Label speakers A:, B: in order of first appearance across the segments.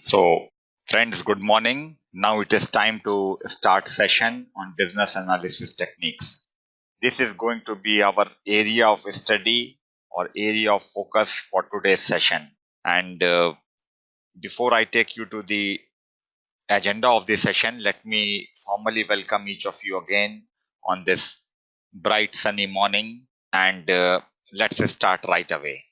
A: So, friends, good morning. Now it is time to start session on business analysis techniques. This is going to be our area of study or area of focus for today's session. And before I take you to the agenda of this session, let me formally welcome each of you again on this bright sunny morning. And let's start right away.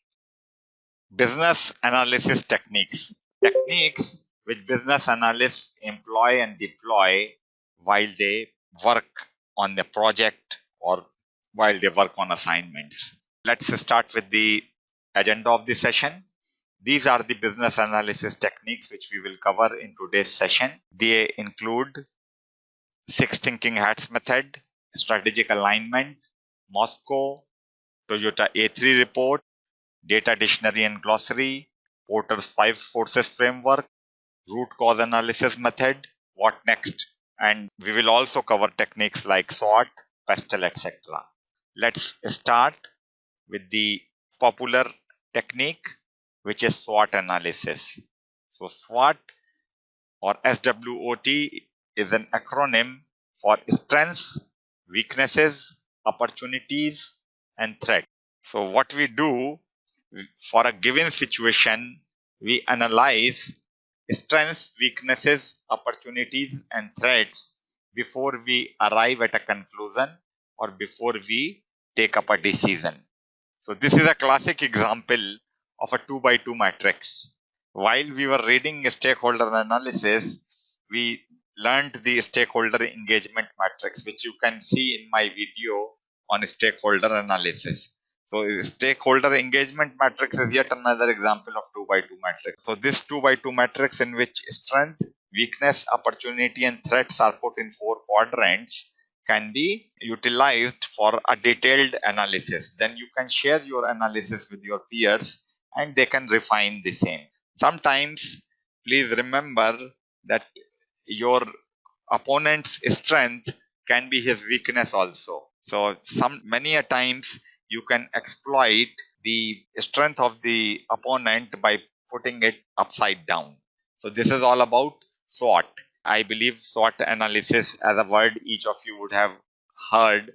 A: Business analysis techniques. Techniques which business analysts employ and deploy while they work on the project or while they work on assignments. Let's start with the agenda of the session. These are the business analysis techniques which we will cover in today's session. They include six thinking hats method, strategic alignment, Moscow, Toyota A3 report, data dictionary and glossary, Porter's 5 forces framework, root cause analysis method, what next, and we will also cover techniques like SWOT, PESTLE, etc. Let's start with the popular technique, which is SWOT analysis. So SWOT or SWOT is an acronym for strengths, weaknesses, opportunities, and threats. So what we do for a given situation, we analyze strengths, weaknesses, opportunities, and threats before we arrive at a conclusion or before we take up a decision. So this is a classic example of a 2 by 2 matrix. While we were reading stakeholder analysis, we learned the stakeholder engagement matrix, which you can see in my video on stakeholder analysis. So stakeholder engagement matrix is yet another example of 2 by 2 matrix. So this 2 by 2 matrix, in which strength, weakness, opportunity, and threats are put in 4 quadrants, can be utilized for a detailed analysis. Then you can share your analysis with your peers and they can refine the same. Sometimes, please remember that your opponent's strength can be his weakness also. So many a times you can exploit the strength of the opponent by putting it upside down. So this is all about SWOT. I believe SWOT analysis as a word each of you would have heard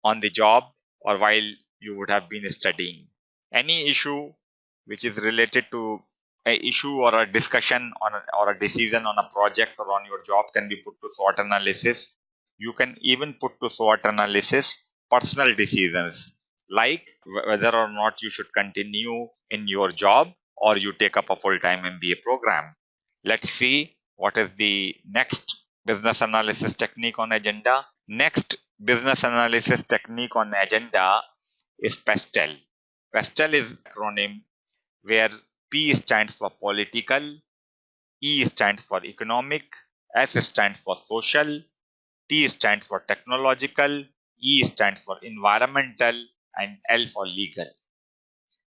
A: on the job or while you would have been studying. Any issue which is related to a issue or a discussion on or a decision on a project or on your job can be put to SWOT analysis. You can even put to SWOT analysis personal decisions like whether or not you should continue in your job or you take up a full-time MBA program. Let's see what is the next business analysis technique on agenda. Next business analysis technique on agenda is PESTEL. PESTEL is an acronym where P stands for political, E stands for economic, S stands for social, T stands for technological, E stands for environmental, and L for legal.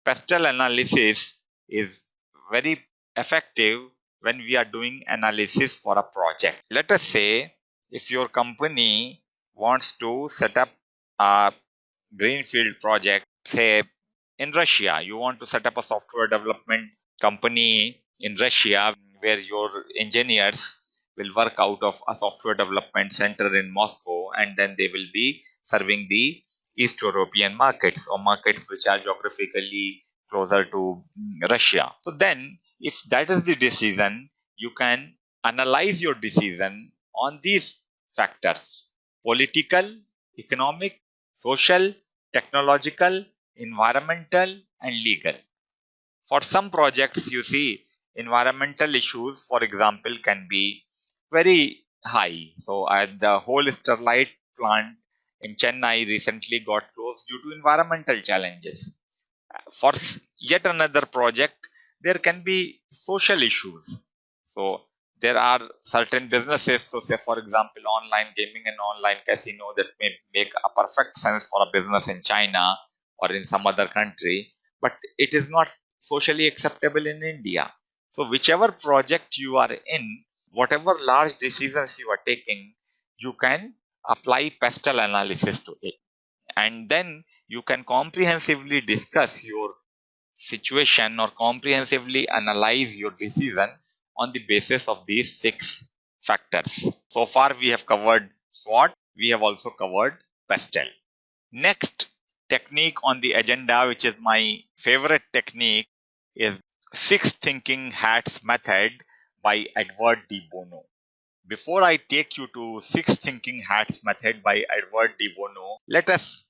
A: PESTEL analysis is very effective when we are doing analysis for a project. Let us say if your company wants to set up a greenfield project, say in Russia, you want to set up a software development company in Russia where your engineers will work out of a software development center in Moscow, and then they will be serving the East European markets or markets which are geographically closer to Russia. So then, if that is the decision, you can analyze your decision on these factors: political, economic, social, technological, environmental, and legal. For some projects, you see, environmental issues, for example, can be very high. So, the whole Sterlite plant in Chennai recently got closed due to environmental challenges. For yet another project, there can be social issues. So, there are certain businesses, so say for example, online gaming and online casino, that may make a perfect sense for a business in China or in some other country, but it is not socially acceptable in India. So whichever project you are in, whatever large decisions you are taking, you can apply PESTEL analysis to it. And then you can comprehensively discuss your situation or comprehensively analyze your decision on the basis of these 6 factors. So far we have covered SWOT, we have also covered PESTEL. Next technique on the agenda, which is my favorite technique, is 6 thinking hats method by Edward D Bono. Before I take you to 6 thinking hats method by Edward D Bono, let us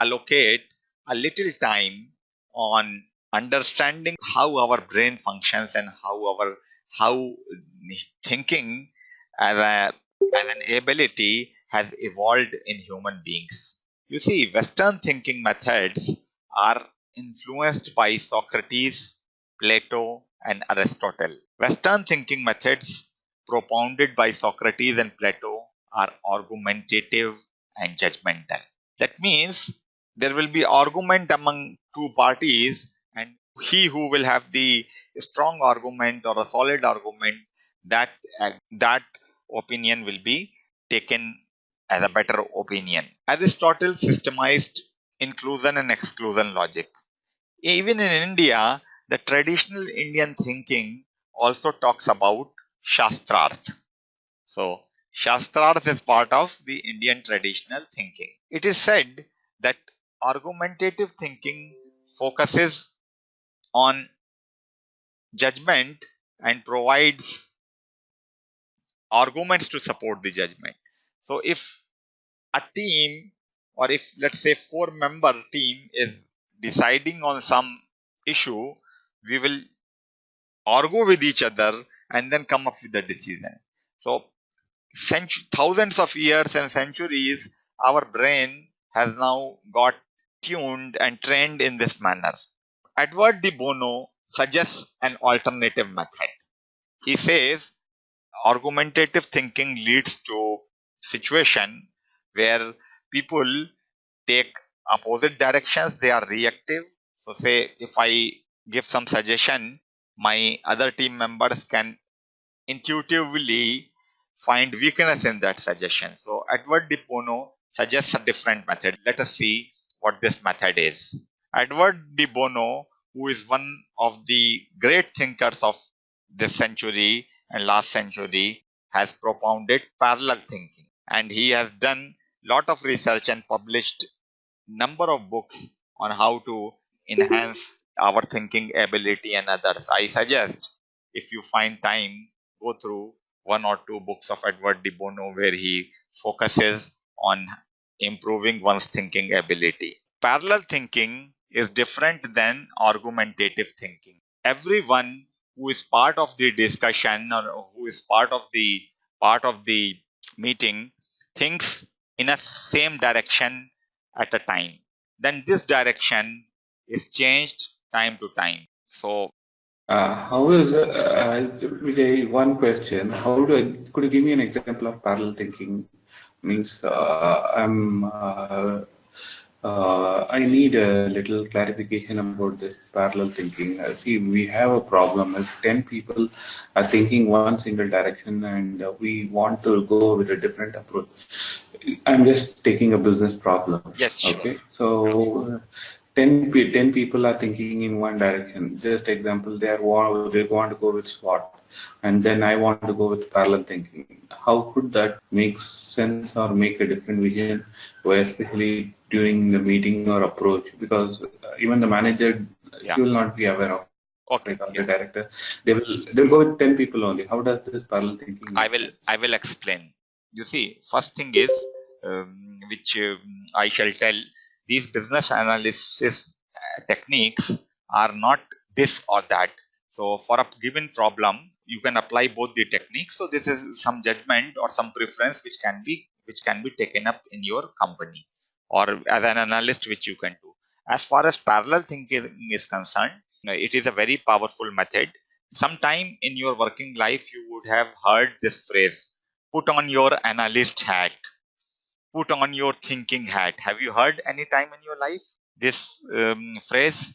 A: allocate a little time on understanding how our brain functions and how thinking as an ability has evolved in human beings. You see, Western thinking methods are influenced by Socrates, Plato, and Aristotle. Western thinking methods propounded by Socrates and Plato are argumentative and judgmental. That means there will be argument among two parties, and he who will have the strong argument or a solid argument, that opinion will be taken as a better opinion. Aristotle systemized inclusion and exclusion logic. Even in India, the traditional Indian thinking also talks about Shastrarth. So, Shastrarth is part of the Indian traditional thinking. It is said that argumentative thinking focuses on judgment and provides arguments to support the judgment. So, if a team, or if let's say 4-member team is deciding on some issue, we will argue with each other and then come up with the decision. So, thousands of years and centuries, our brain has now got tuned and trained in this manner. Edward D Bono suggests an alternative method. He says argumentative thinking leads to situation where people take opposite directions, they are reactive. So say if I give some suggestion, my other team members can intuitively find weakness in that suggestion. So Edward D Bono suggests a different method. Let us see what this method is. Edward D Bono, who is one of the great thinkers of this century and last century, has propounded parallel thinking, and he has done lot of research and published number of books on how to enhance our thinking ability and others. I suggest, if you find time, go through 1 or 2 books of Edward D Bono where he focuses on improving one's thinking ability. Parallel thinking is different than argumentative thinking. Everyone who is part of the discussion or who is part of the meeting thinks in a same direction at a time. Then this direction is changed time to time. So
B: How is Vijay, one question? Could you give me an example of parallel thinking? Means I need a little clarification about this parallel thinking. See, we have a problem. If 10 people are thinking one single direction and we want to go with a different approach, I'm just taking a business problem.
A: yes, sure.
B: Okay, so 10 people are thinking in one direction. Just example, they want to go with SWOT, and then I want to go with parallel thinking. How could that make sense or make a different vision, especially during the meeting or approach? Because even the manager, he will not be aware of.
A: Okay.
B: The director, they'll go with 10 people only. How does this parallel thinking?
A: I will explain. You see, first thing is which I shall tell. These business analysis techniques are not this or that. So for a given problem, you can apply both the techniques. So this is some judgment or some preference which can be taken up in your company or as an analyst, which you can do. As far as parallel thinking is concerned, it is a very powerful method. Sometime in your working life, you would have heard this phrase: "Put on your analyst hat." Put on your thinking hat. Have you heard any time in your life this phrase?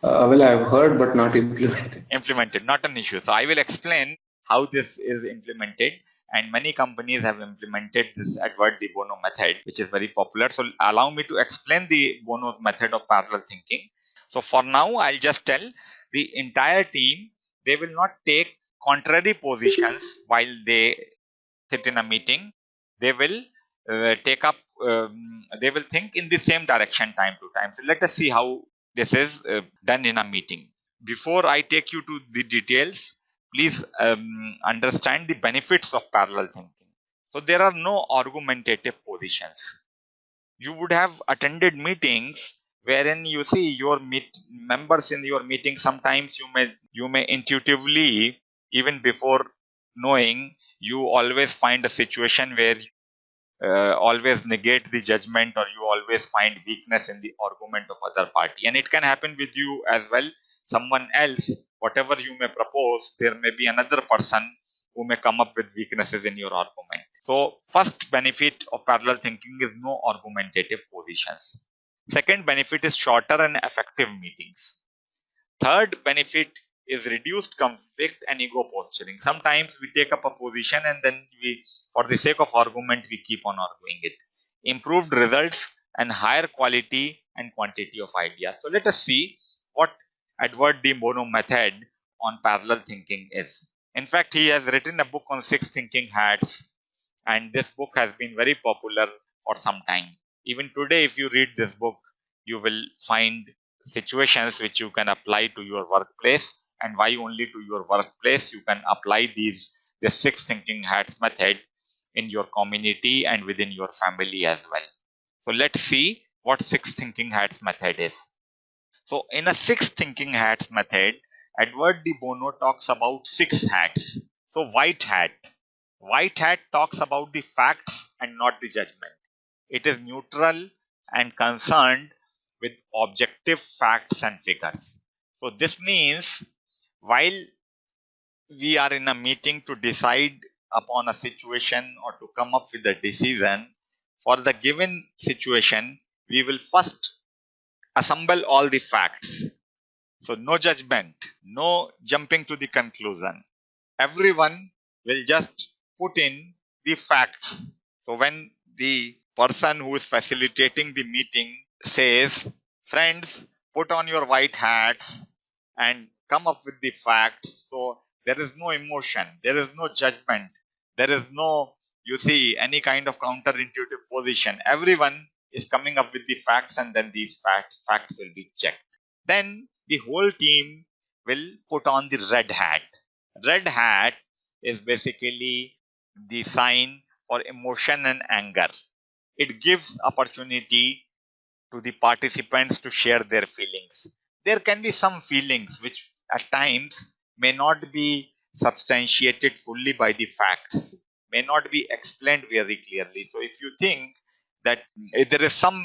B: Well, I've heard, but not implemented.
A: Implemented, not an issue. So I will explain how this is implemented. And many companies have implemented this Edward D Bono method, which is very popular. So allow me to explain the Bono method of parallel thinking. So for now, I'll just tell the entire team, they will not take contrary positions while they sit in a meeting, they will take up, they will think in the same direction time to time. So let us see how this is done in a meeting. Before I take you to the details, please understand the benefits of parallel thinking. So there are no argumentative positions. You would have attended meetings wherein you see your members in your meeting. Sometimes you may intuitively, even before knowing, you always find a situation where always negate the judgment, or you always find weakness in the argument of other party. And it can happen with you as well. Someone else, whatever you may propose, there may be another person who may come up with weaknesses in your argument. So first benefit of parallel thinking is no argumentative positions. Second benefit is shorter and effective meetings. Third benefit is reduced conflict and ego posturing. Sometimes we take up a position and then for the sake of argument, we keep on arguing it. Improved results and higher quality and quantity of ideas. So let us see what Edward D Bono method on parallel thinking is. In fact, he has written a book on 6 thinking hats, and this book has been very popular for some time. Even today, if you read this book, you will find situations which you can apply to your workplace. And why only to your workplace? You can apply the 6 thinking hats method in your community and within your family as well. So let's see what 6 thinking hats method is. So in a 6 thinking hats method, Edward D Bono talks about 6 hats. So white hat. White hat talks about the facts and not the judgment. It is neutral and concerned with objective facts and figures. So this means while we are in a meeting to decide upon a situation or to come up with a decision for the given situation, we will first assemble all the facts. So no judgment, no jumping to the conclusion. Everyone will just put in the facts. So when the person who is facilitating the meeting says, friends, put on your white hats and come up with the facts. So there is no emotion, there is no judgment, there is no, you see, any kind of counterintuitive position. Everyone is coming up with the facts, and then these facts will be checked. Then the whole team will put on the red hat. Red hat is basically the sign for emotion and anger. It gives opportunity to the participants to share their feelings. There can be some feelings which at times may not be substantiated fully by the facts, may not be explained very clearly. So if you think that there is some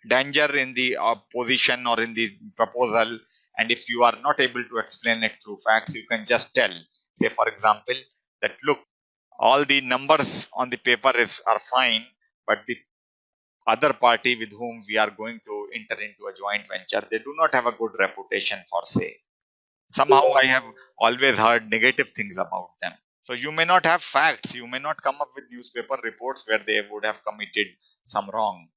A: danger in the position or in the proposal, and if you are not able to explain it through facts, you can just tell, say for example, that look, all the numbers on the paper are fine, but the other party with whom we are going to enter into a joint venture, they do not have a good reputation for say. Somehow I have always heard negative things about them. So you may not have facts, you may not come up with newspaper reports where they would have committed some wrong.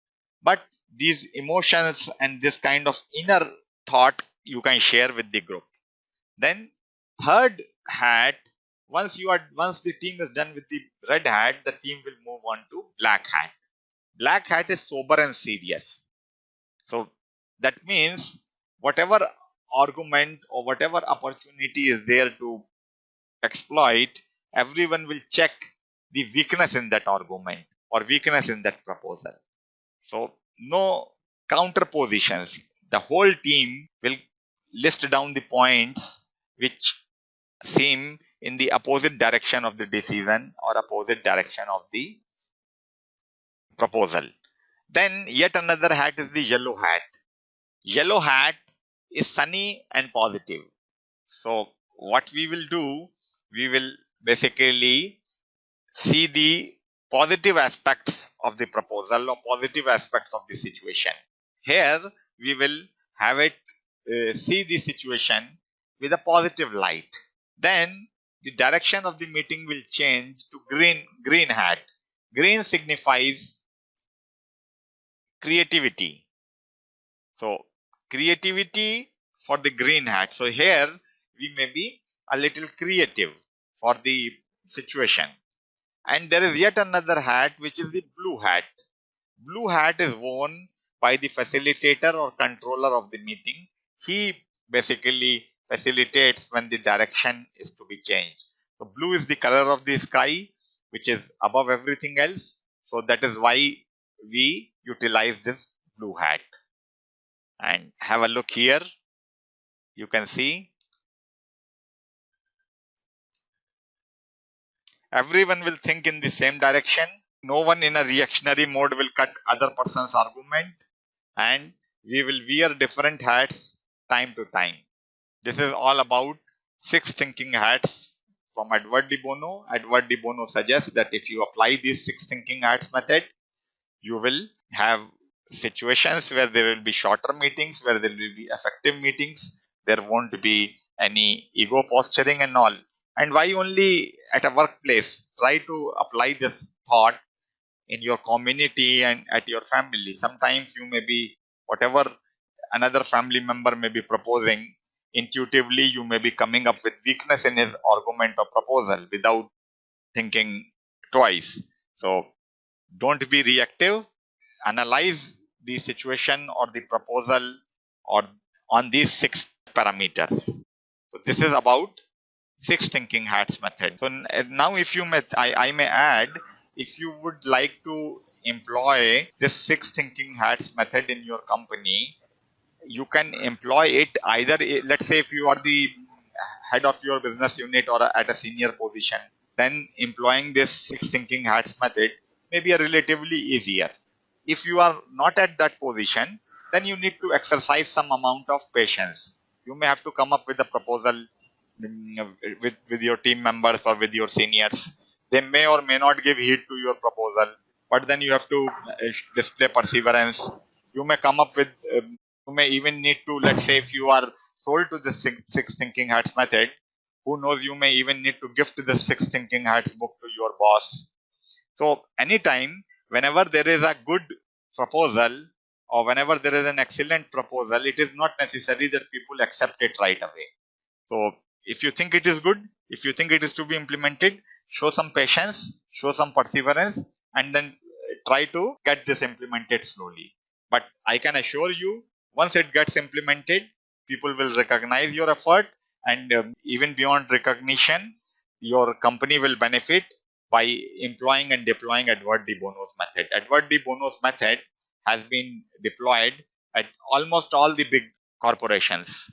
A: But these emotions and this kind of inner thought you can share with the group. Then third hat, once the team is done with the red hat, the team will move on to black hat. Black hat is sober and serious. So that means whatever argument or whatever opportunity is there to exploit, everyone will check the weakness in that argument or weakness in that proposal. So no counter positions. The whole team will list down the points which seem in the opposite direction of the decision or opposite direction of the proposal. Then yet another hat is the yellow hat. Yellow hat is sunny and positive. So what we will do, we will basically see the positive aspects of the proposal or positive aspects of the situation. Here we will have it see the situation with a positive light. Then the direction of the meeting will change to green hat. Green signifies creativity. So creativity for the green hat. So here we may be a little creative. for the situation. And there is yet another hat, which is the blue hat. Blue hat is worn by the facilitator or controller of the meeting. He basically facilitates when the direction is to be changed. So blue is the color of the sky, which is above everything else. So that is why we utilize this blue hat. And have a look here. You can see everyone will think in the same direction. No one in a reactionary mode will cut other person's argument, and we will wear different hats time to time. This is all about six thinking hats from Edward D Bono. Edward D Bono suggests that if you apply these six thinking hats method, you will have situations where there will be shorter meetings, where there will be effective meetings. There won't be any ego posturing and all. And why only at a workplace? Try to apply this thought in your community and at your family. Sometimes you may be, whatever another family member may be proposing, intuitively you may be coming up with weakness in his argument or proposal without thinking twice. So don't be reactive. Analyze the situation or the proposal or on these six parameters. So this is about six thinking hats method. So now if you may, I may add, if you would like to employ this six thinking hats method in your company, you can employ it either, let's say if you are the head of your business unit or at a senior position, then employing this six thinking hats method may be a relatively easier. If you are not at that position, then you need to exercise some amount of patience. You may have to come up with a proposal with your team members or with your seniors. They may or may not give heed to your proposal, but then you have to display perseverance. You may come up with, you may even need to, let's say, if you are sold to the six thinking hats method, who knows, you may even need to gift the six thinking hats book to your boss. So anytime, whenever there is a good proposal or whenever there is an excellent proposal, it is not necessary that people accept it right away. So if you think it is good, if you think it is to be implemented, show some patience, show some perseverance, and then try to get this implemented slowly. But I can assure you, once it gets implemented, people will recognize your effort, and even beyond recognition, your company will benefit by employing and deploying Edward D Bono's method. Edward D Bono's method has been deployed at almost all the big corporations.